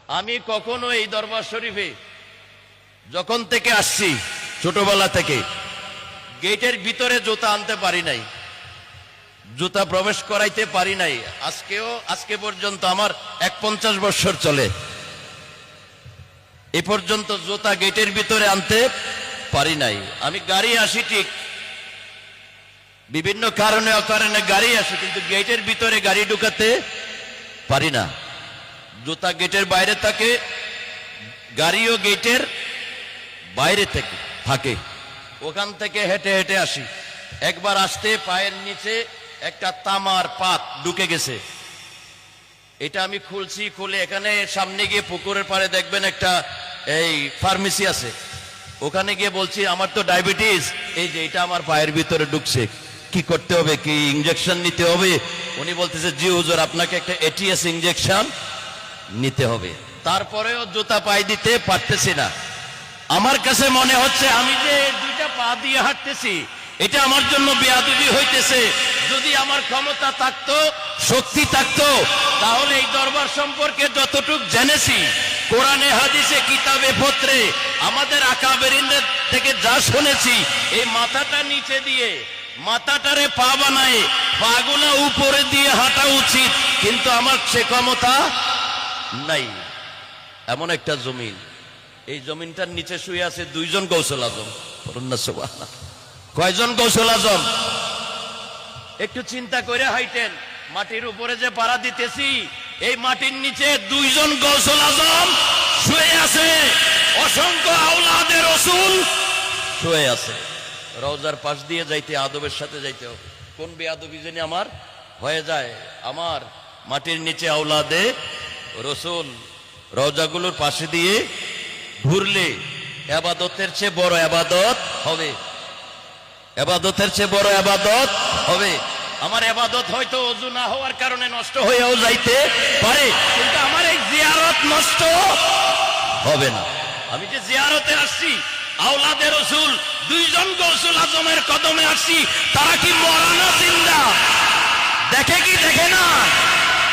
আমি কখনো এই দরবার শরীফে যখন থেকে আসছি, ছোটবেলা থেকে গেটের ভিতরে জুতা আনতে পারি নাই, জুতা প্রবেশ করাইতে পারি নাই। আজকে পর্যন্ত আমার 51 বছর চলে, এ পর্যন্ত জুতা গেটের ভিতরে আনতে পারি নাই। আমি গাড়ি আসি ঠিক, বিভিন্ন কারণে অকারণে গাড়ি আসি, কিন্তু গেটের ভিতরে গাড়ি ঢুকাতে পারি না। জুতা গেটের বাইরে থাকে, গাড়িও গেটের বাইরে থাকে, ওখান থেকে হেঁটে হেঁটে আসি। একবার আসতে পায়ের নিচে একটা তামার পাত ঢুকে গেছে, এটা আমি খুলছি, খুলে এখানে সামনে গিয়ে পুকুরের পাড়ে দেখবেন একটা এই ফার্মেসি আছে, ওখানে গিয়ে বলছি আমার তো ডায়াবেটিস, এই যে এটা আমার পায়ের ভিতরে ঢুকছে, কি করতে হবে, কি ইনজেকশন নিতে হবে? উনি বলতেছে জি হুজুর, আপনাকে একটা এটিএস ইনজেকশন নিতে হবে। তারপরেও জুতা পায়ে দিতে পারতেছি না। আমার কাছে মনে হচ্ছে আমি যে দুইটা পা দিয়ে হাঁটতেছি, এটা আমার জন্য বেয়াদবি হইতেছে। যদি আমার ক্ষমতা থাকতো, শক্তি থাকতো, তাহলে এই দরবার সম্পর্কে যতটুক জেনেছি, কোরআনে হাদিসে কিতাবে পত্রে আমাদের আকাবেরিনদের থেকে যা শুনেছি, এই মাথাটা নিচে দিয়ে মাথাটারে পা বানায় পাগুলা উপরে দিয়ে হাঁটা উচিত, কিন্তু আমার সে ক্ষমতা নাই। এমন একটা জমিন, এই জমিনটার নিচে শুয়ে আছে দুইজন গৌসুল আজম। কয়জন গৌসুল আজম? একটু চিন্তা করে হাইটেন, মাটির উপরে যে পাড়া দিতেছি, এই মাটির নিচে দুইজন গৌসুল আজম শুয়ে আছে, অসংখ্য আওলাদে রাসূল শুয়ে আছে। রওজার পাশ দিয়ে যাইতে আদবের সাথে যাইতে হবে, কোন বেয়াদবি জানি আমার হয়ে যায়। আমার মাটির নিচে আওলাদে রাসূল রওজাগুলোর পাশে দিয়ে ঘুরলে ইবাদতের চেয়ে বড় ইবাদত হবে, ইবাদতের চেয়ে বড় ইবাদত হবে। আমার ইবাদত হয়তো ওযু না হওয়ার কারণে নষ্ট হয়েও যাইতে পারে, কিন্তু আমার এই জিয়ারত নষ্ট হবে না। আমি যে জিয়ারতে আসছি, আওলাদে রাসূল দুইজন গৌসুল আজমের কদমে আসছি, তারা কি মরা না জিন্দা? দেখে কি দেখে না?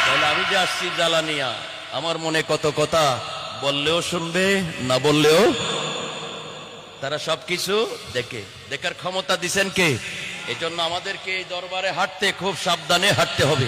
তাহলে আমি যে আসছি জ্বালানিয়া, আমার মনে কত কথা, বললেও শুনবে, না বললেও তারা সবকিছু দেখে। দেখার ক্ষমতা দিছেন কে? এই জন্য আমাদেরকে এই দরবারে হাঁটতে খুব সাবধানে হাঁটতে হবে।